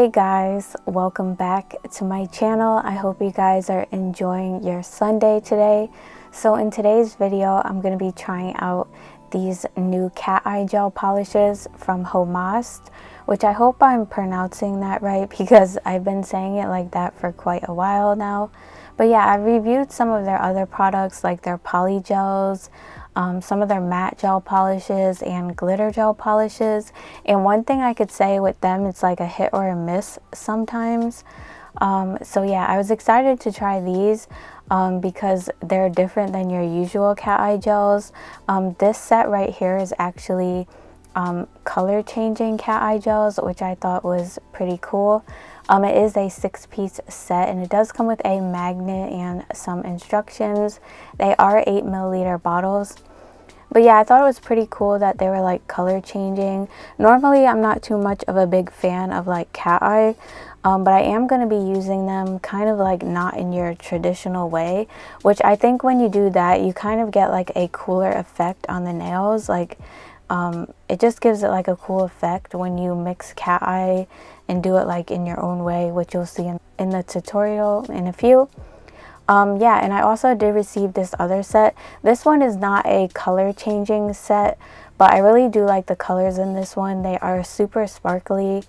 Hey guys, welcome back to my channel. I hope you guys are enjoying your Sunday today. So in today's video, I'm going to be trying out these new cat eye gel polishes from Homost, which I hope I'm pronouncing that right because I've been saying it like that for quite a while now. But yeah, I've reviewed some of their other products like their poly gels, some of their matte gel polishes and glitter gel polishes, and one thing I could say with them, it's like a hit or a miss sometimes. So yeah, I was excited to try these because they're different than your usual cat eye gels. This set right here is actually color changing cat eye gels, which I thought was pretty cool. It is a 6-piece set and it does come with a magnet and some instructions. They are 8ml bottles. But yeah, I thought it was pretty cool that they were like color changing. Normally I'm not too much of a big fan of like cat eye, but I am going to be using them kind of like not in your traditional way, which I think when you do that you kind of get like a cooler effect on the nails. Like it just gives it like a cool effect when you mix cat eye and do it like in your own way, which you'll see in the tutorial in a few. Yeah, and I also did receive this other set. This one is not a color changing set, but I really do like the colors in this one. They are super sparkly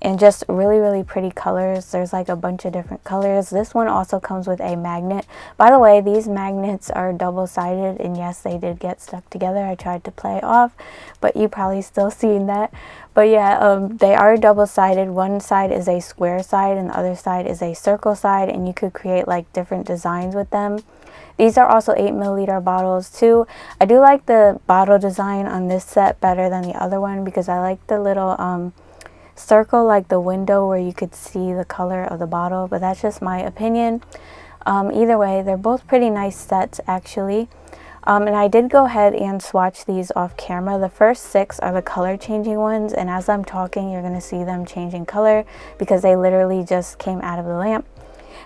and just really pretty colors. There's like a bunch of different colors. This one also comes with a magnet. By the way, these magnets are double-sided, and yes, they did get stuck together. I tried to play it off, but you probably still seen that. But yeah, they are double-sided. One side is a square side and the other side is a circle side, and you could create like different designs with them. These are also 8ml bottles too. I do like the bottle design on this set better than the other one because I like the little circle, like the window where you could see the color of the bottle, but that's just my opinion. Either way, they're both pretty nice sets actually. And I did go ahead and swatch these off camera. The first 6 are the color changing ones, and as I'm talking you're going to see them changing color because they literally just came out of the lamp.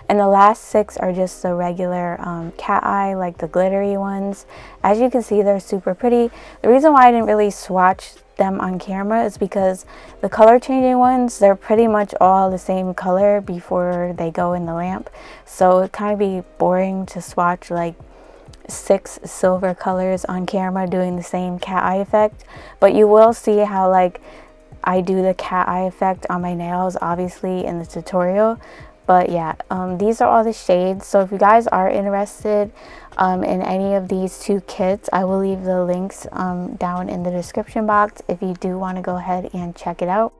And the last 6 are just the regular cat eye, like the glittery ones. As you can see, they're super pretty. The reason why I didn't really swatch them on camera is because the color changing ones, they're pretty much all the same color before they go in the lamp. So it kind of be boring to swatch like 6 silver colors on camera doing the same cat eye effect. But you will see how like I do the cat eye effect on my nails, obviously, in the tutorial. But yeah, these are all the shades. So if you guys are interested in any of these 2 kits, I will leave the links down in the description box if you do want to go ahead and check it out.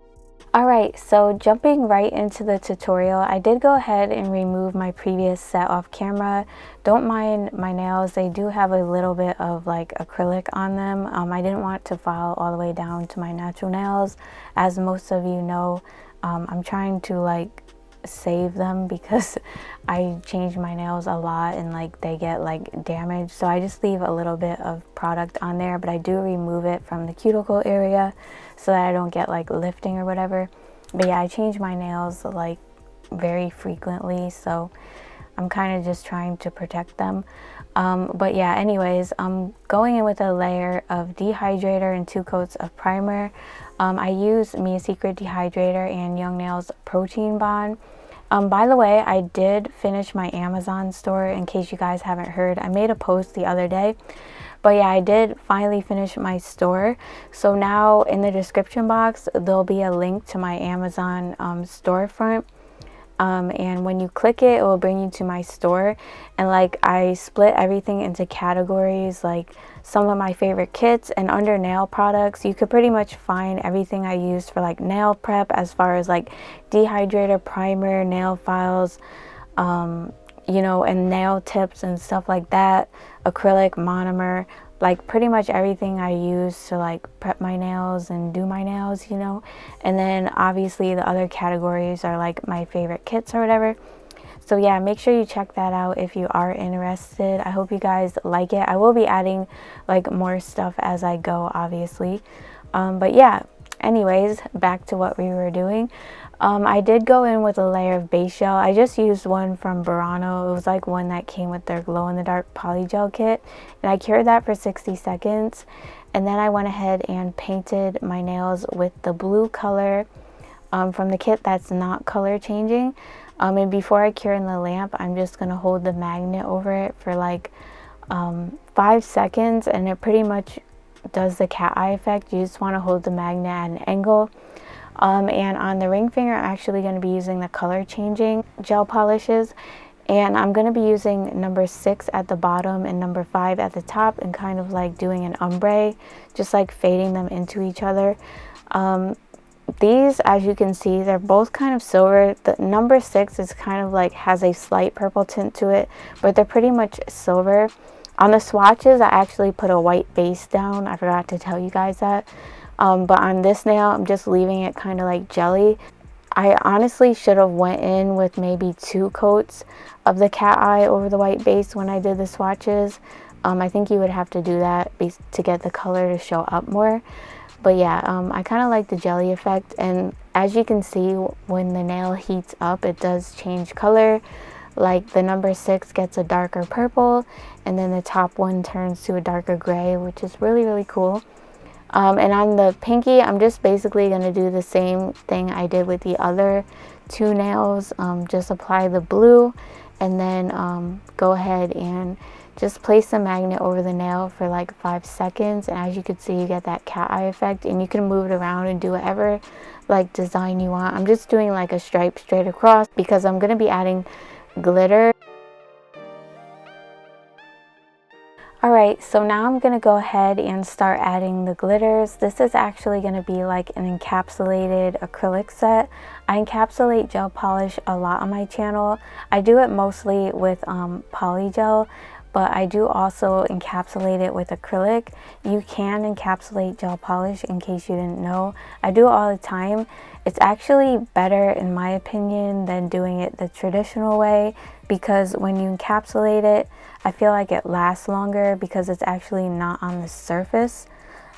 Alright, so jumping right into the tutorial, I did go ahead and remove my previous set off camera. Don't mind my nails, they do have a little bit of like acrylic on them. I didn't want to file all the way down to my natural nails. As most of you know, I'm trying to like save them because I change my nails a lot and like they get like damaged, so I just leave a little bit of product on there, but I do remove it from the cuticle area so that I don't get like lifting or whatever. But yeah, I change my nails like very frequently, so I'm kind of just trying to protect them. But yeah, anyways, I'm going in with a layer of dehydrator and 2 coats of primer. I use Mia Secret dehydrator and Young Nails protein bond. By the way, I did finish my Amazon store, in case you guys haven't heard. I made a post the other day, but yeah, I did finally finish my store. So now in the description box there'll be a link to my Amazon storefront. And when you click it, it will bring you to my store, and like I split everything into categories, like some of my favorite kits, and under nail products you could pretty much find everything I used for like nail prep, as far as like dehydrator, primer, nail files, you know, and nail tips and stuff like that, acrylic, monomer, like pretty much everything I use to like prep my nails and do my nails, you know. And then obviously the other categories are like my favorite kits or whatever. So yeah, make sure you check that out if you are interested. I hope you guys like it. I will be adding like more stuff as I go, obviously. But yeah, anyways, back to what we were doing. I did go in with a layer of base gel. I just used one from Burano. It was like one that came with their glow in the dark poly gel kit, and I cured that for 60 seconds, and then I went ahead and painted my nails with the blue color from the kit that's not color changing. And before I cure in the lamp, I'm just going to hold the magnet over it for like 5 seconds, and it pretty much does the cat eye effect. You just want to hold the magnet at an angle. And on the ring finger, I'm actually going to be using the color changing gel polishes, and I'm going to be using number 6 at the bottom and number 5 at the top, and kind of like doing an ombre, just like fading them into each other. These, as you can see, they're both kind of silver. The number 6 is kind of like has a slight purple tint to it, but they're pretty much silver. On the swatches, I actually put a white base down. I forgot to tell you guys that. But on this nail, I'm just leaving it kind of like jelly. I honestly should have went in with maybe 2 coats of the cat eye over the white base when I did the swatches. I think you would have to do that to get the color to show up more. But yeah, I kind of like the jelly effect, and as you can see, when the nail heats up, it does change color. Like the number 6 gets a darker purple, and then the top one turns to a darker gray, which is really, really cool. And on the pinky, I'm just basically going to do the same thing I did with the other 2 nails. Just apply the blue, and then go ahead and just place the magnet over the nail for like 5 seconds, and as you can see, you get that cat eye effect, and you can move it around and do whatever like design you want. I'm just doing like a stripe straight across because I'm going to be adding glitter. Alright, so now I'm going to go ahead and start adding the glitters. This is actually going to be like an encapsulated acrylic set. I encapsulate gel polish a lot on my channel. I do it mostly with poly gel, but I do also encapsulate it with acrylic. You can encapsulate gel polish, in case you didn't know. I do it all the time. It's actually better, in my opinion, than doing it the traditional way, because when you encapsulate it, I feel like it lasts longer because it's actually not on the surface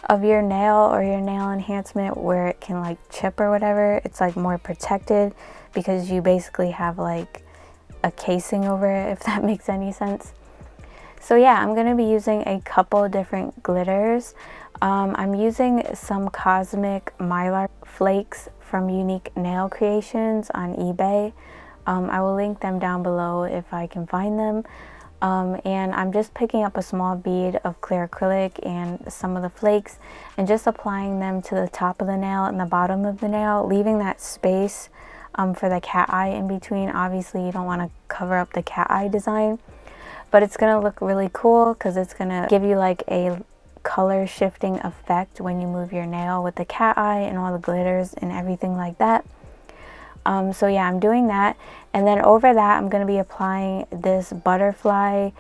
of your nail or your nail enhancement where it can like chip or whatever. It's like more protected because you basically have like a casing over it, if that makes any sense. So yeah, I'm going to be using a couple different glitters. I'm using some cosmic mylar flakes from Unique Nail Creations on eBay. I will link them down below if I can find them. And I'm just picking up a small bead of clear acrylic and some of the flakes and just applying them to the top of the nail and the bottom of the nail, leaving that space for the cat eye in between. Obviously, you don't want to cover up the cat eye design, but it's going to look really cool because it's going to give you like a color shifting effect when you move your nail with the cat eye and all the glitters and everything like that. So yeah, I'm doing that, and then over that I'm going to be applying this butterfly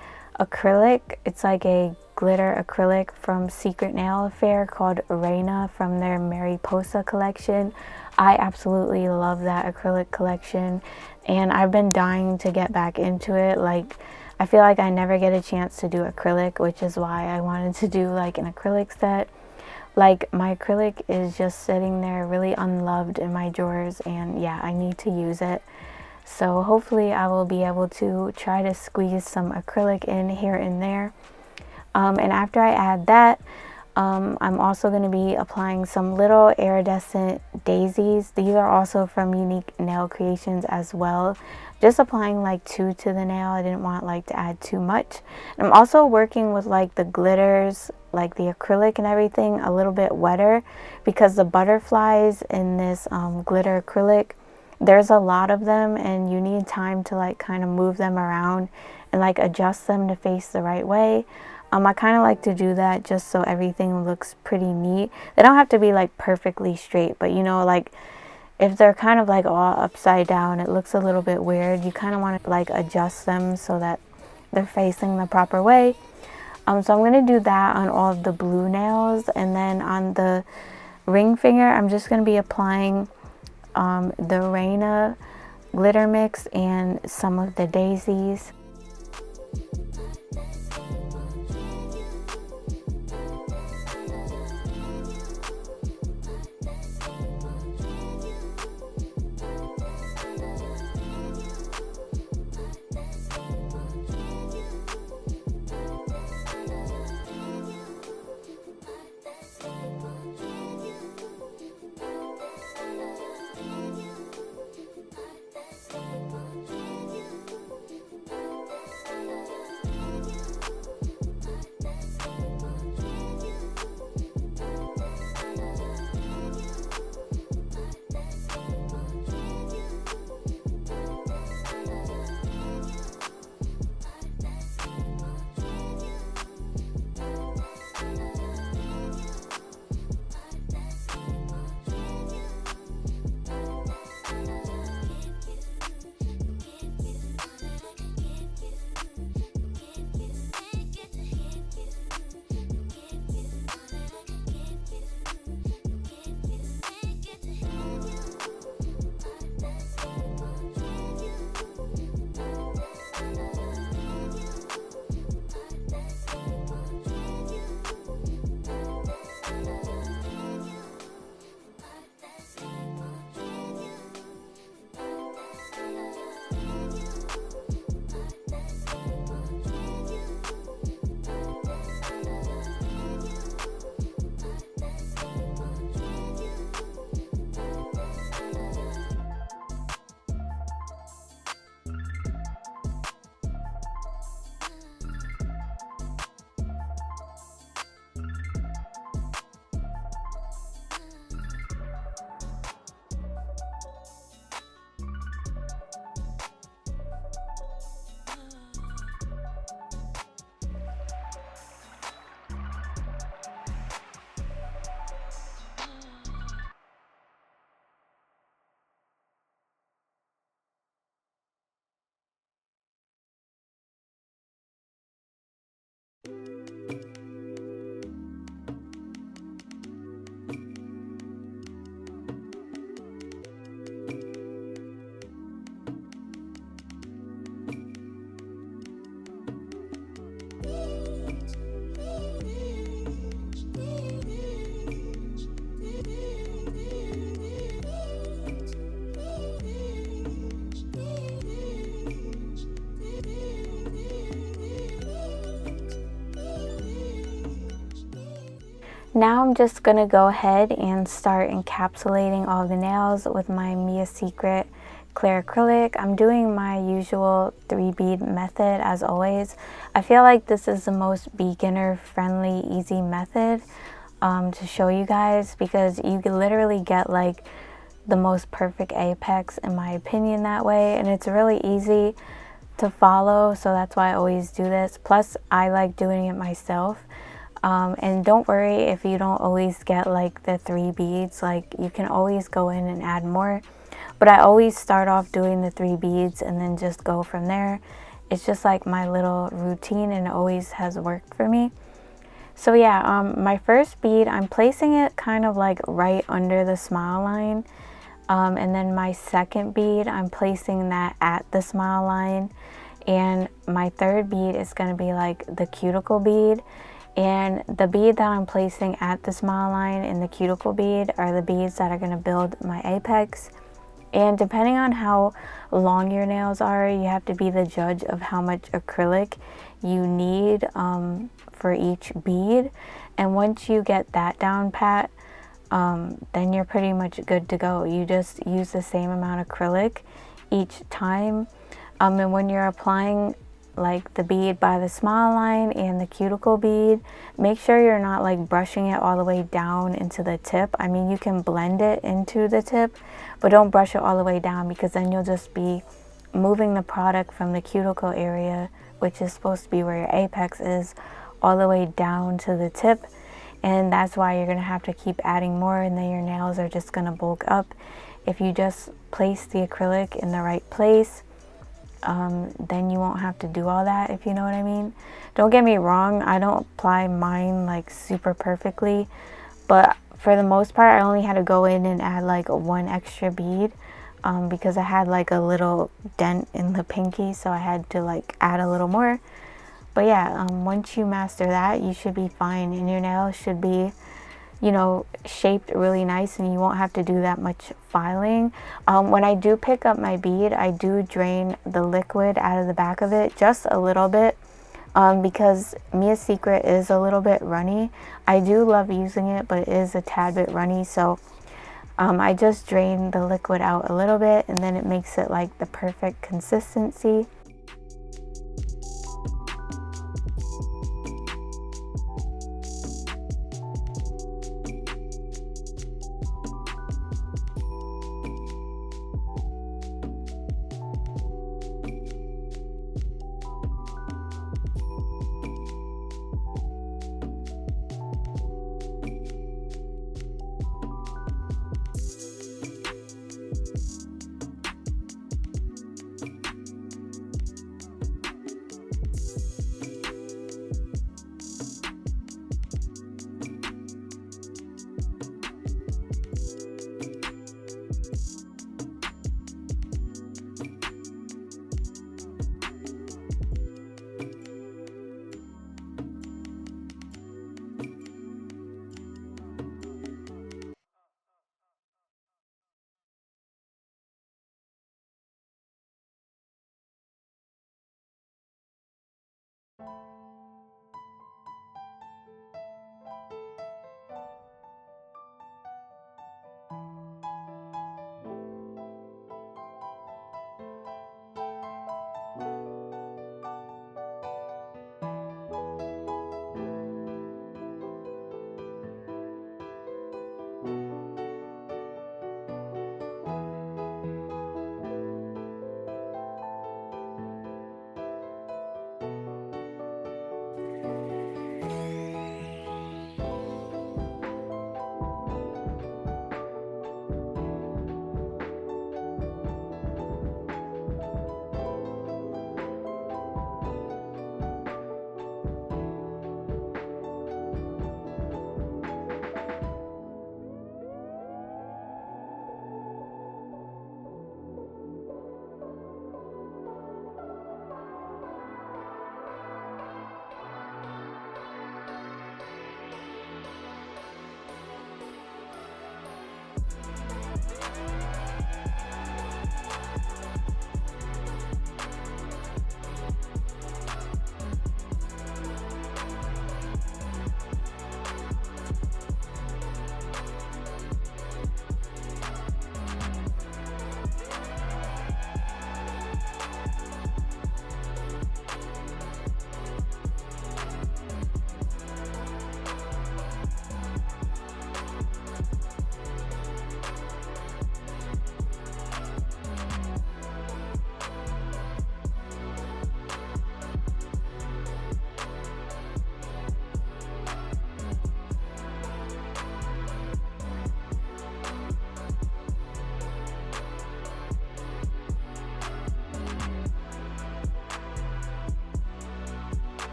acrylic. It's like a glitter acrylic from Secret Nail Affair called Reina from their Mariposa collection. I absolutely love that acrylic collection, and I've been dying to get back into it. Like, I feel like I never get a chance to do acrylic, which is why I wanted to do like an acrylic set. Like, my acrylic is just sitting there really unloved in my drawers, and yeah, I need to use it. So hopefully I will be able to try to squeeze some acrylic in here and there. And after I add that, I'm also going to be applying some little iridescent daisies. These are also from Unique Nail Creations as well. Just applying like 2 to the nail. I didn't want like to add too much. And I'm also working with like the glitters, like the acrylic and everything, a little bit wetter, because the butterflies in this glitter acrylic, there's a lot of them, and you need time to like kind of move them around and like adjust them to face the right way. I kind of like to do that just so everything looks pretty neat. They don't have to be like perfectly straight, but you know, like if they're kind of like all upside down, it looks a little bit weird. You kind of want to like adjust them so that they're facing the proper way. So I'm going to do that on all of the blue nails, and then on the ring finger, I'm just going to be applying the Reina glitter mix and some of the daisies. Now I'm just gonna go ahead and start encapsulating all the nails with my Mia Secret clear acrylic. I'm doing my usual 3 bead method as always. I feel like this is the most beginner friendly, easy method to show you guys, because you can literally get like the most perfect apex in my opinion that way, and it's really easy to follow, so that's why I always do this. Plus I like doing it myself. And don't worry if you don't always get like the 3 beads, like you can always go in and add more, but I always start off doing the 3 beads and then just go from there. It's just like my little routine, and it always has worked for me. So yeah, my first bead, I'm placing it kind of like right under the smile line, and then my second bead, I'm placing that at the smile line, and my third bead is going to be like the cuticle bead. And the bead that I'm placing at the smile line and the cuticle bead are the beads that are going to build my apex. And depending on how long your nails are, you have to be the judge of how much acrylic you need for each bead. And once you get that down pat, then you're pretty much good to go. You just use the same amount of acrylic each time. And when you're applying like the bead by the smile line and the cuticle bead, make sure you're not like brushing it all the way down into the tip. I mean, you can blend it into the tip, but don't brush it all the way down, because then you'll just be moving the product from the cuticle area, which is supposed to be where your apex is, all the way down to the tip. And that's why you're gonna have to keep adding more, and then your nails are just gonna bulk up. If you just place the acrylic in the right place, then you won't have to do all that, if you know what I mean. Don't get me wrong, I don't apply mine like super perfectly, but for the most part I only had to go in and add like 1 extra bead because I had like a little dent in the pinky, so I had to like add a little more. But yeah, once you master that, you should be fine, and your nails should be, you know, shaped really nice, and you won't have to do that much filing. When I do pick up my bead, I do drain the liquid out of the back of it just a little bit, because Mia Secret is a little bit runny. I do love using it, but it is a tad bit runny, so I just drain the liquid out a little bit, and then it makes it like the perfect consistency.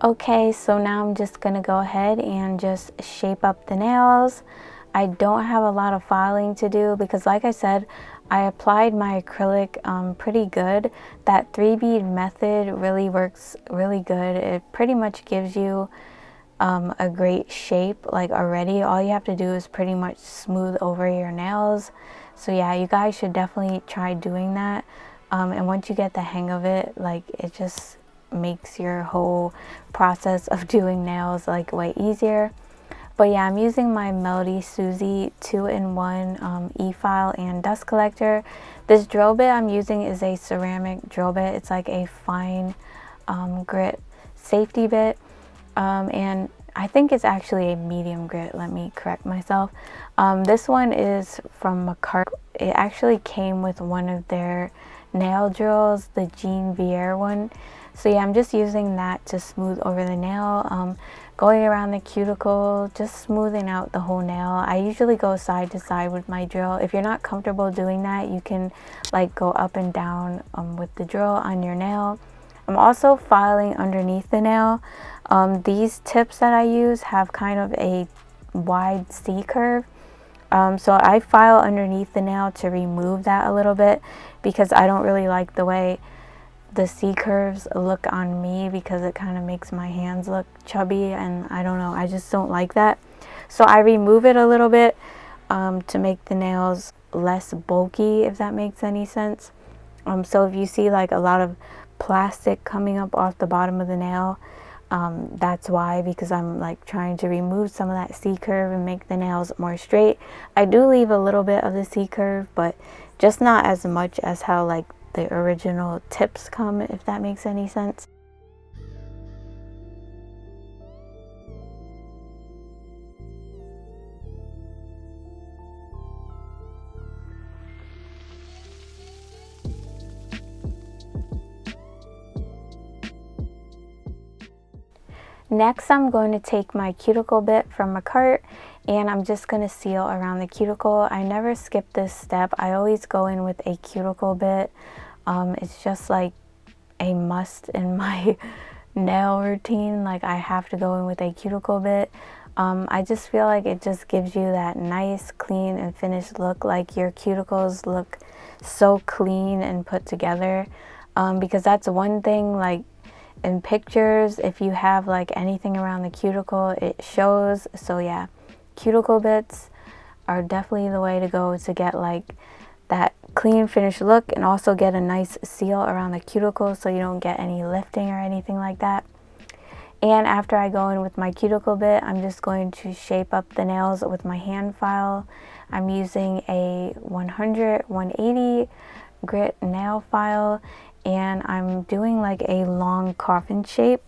Okay, so now I'm just gonna go ahead and just shape up the nails. I don't have a lot of filing to do because, like I said, I applied my acrylic pretty good. That 3 bead method really works really good. It pretty much gives you a great shape like already. All you have to do is pretty much smooth over your nails. So yeah, you guys should definitely try doing that. And once you get the hang of it, like, it just makes your whole process of doing nails like way easier. But yeah, I'm using my Melody Susie 2-in-1 e-file and dust collector. This drill bit I'm using is a ceramic drill bit. It's like a fine grit safety bit. And I think it's actually a medium grit. Let me correct myself. This one is from MAKARTT. It actually came with one of their nail drills, the Jean Vier one. So yeah, I'm just using that to smooth over the nail, going around the cuticle, just smoothing out the whole nail. I usually go side to side with my drill. If you're not comfortable doing that, you can like go up and down with the drill on your nail. I'm also filing underneath the nail. These tips that I use have kind of a wide C curve. So I file underneath the nail to remove that a little bit because I don't really like the way the C curves look on me because it kind of makes my hands look chubby, and I don't know, I just don't like that. So I remove it a little bit to make the nails less bulky, if that makes any sense. So if you see like a lot of plastic coming up off the bottom of the nail, that's why, because I'm like trying to remove some of that C curve and make the nails more straight. I do leave a little bit of the C curve, but just not as much as how like the original tips come, if that makes any sense. Next, I'm going to take my cuticle bit from MAKARTT and I'm just going to seal around the cuticle. I never skip this step. I always go in with a cuticle bit. It's just like a must in my nail routine. Like, I have to go in with a cuticle bit. I just feel like it just gives you that nice, clean, and finished look. Like, your cuticles look so clean and put together. Because that's one thing, like, in pictures, if you have like anything around the cuticle, it shows. So yeah, cuticle bits are definitely the way to go to get like that clean finished look and also get a nice seal around the cuticle so you don't get any lifting or anything like that. And after I go in with my cuticle bit, I'm just going to shape up the nails with my hand file. I'm using a 100-180 grit nail file, and I'm doing like a long coffin shape.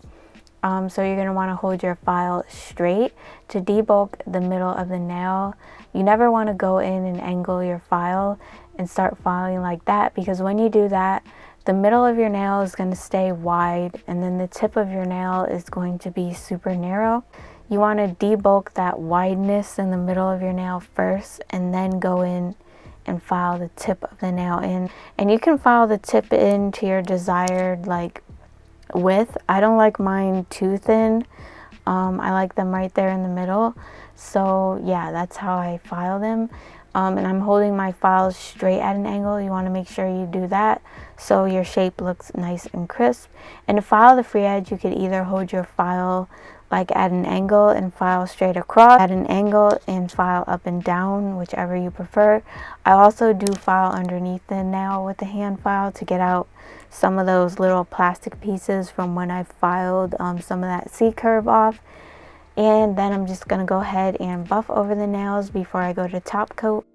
So you're going to want to hold your file straight to debulk the middle of the nail. You never want to go in and angle your file and start filing like that, because when you do that, the middle of your nail is going to stay wide and then the tip of your nail is going to be super narrow. You want to debulk that wideness in the middle of your nail first and then go in and file the tip of the nail in. And you can file the tip in to your desired like width. I don't like mine too thin. I like them right there in the middle. So yeah, that's how I file them. And I'm holding my files straight at an angle. You want to make sure you do that so your shape looks nice and crisp. And to file the free edge, you could either hold your file like at an angle and file straight across, at an angle and file up and down, whichever you prefer. I also do file underneath the nail with the hand file to get out some of those little plastic pieces from when I filed some of that C curve off. And then I'm just going to go ahead and buff over the nails before I go to top coat.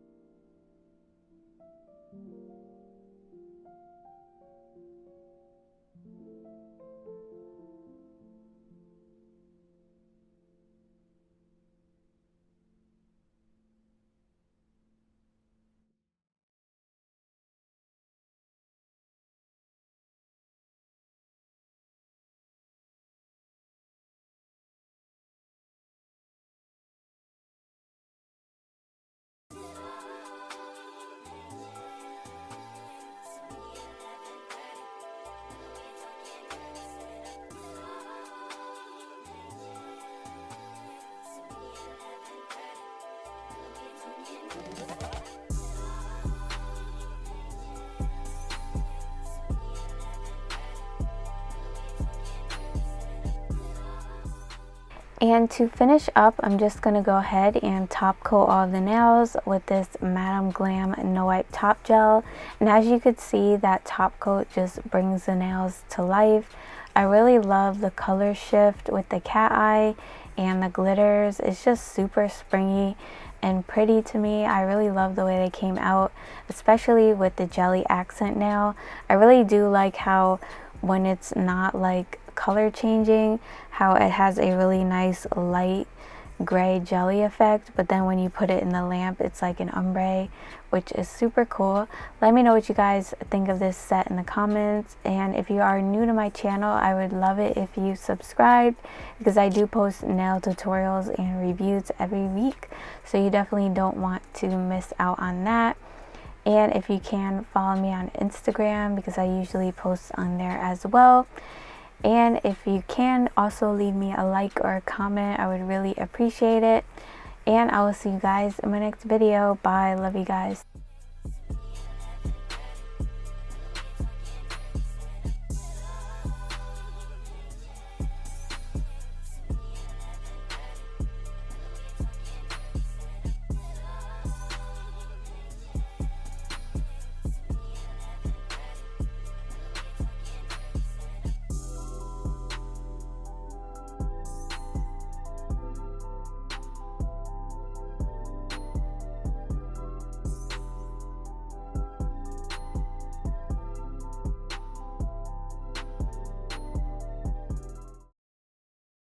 And to finish up, I'm just going to go ahead and top coat all the nails with this Madame Glam No Wipe Top Gel. And as you could see, that top coat just brings the nails to life. I really love the color shift with the cat eye and the glitters. It's just super springy and pretty to me. I really love the way they came out, especially with the jelly accent nail. I really do like how when it's not like color changing, how it has a really nice light gray jelly effect, but then when you put it in the lamp it's like an ombre, which is super cool. Let me know what you guys think of this set in the comments, and if you are new to my channel, I would love it if you subscribed, because I do post nail tutorials and reviews every week, so you definitely don't want to miss out on that. And if you can, follow me on Instagram, because I usually post on there as well. And if you can, also leave me a like or a comment. I would really appreciate it. And I will see you guys in my next video. Bye. Love you guys.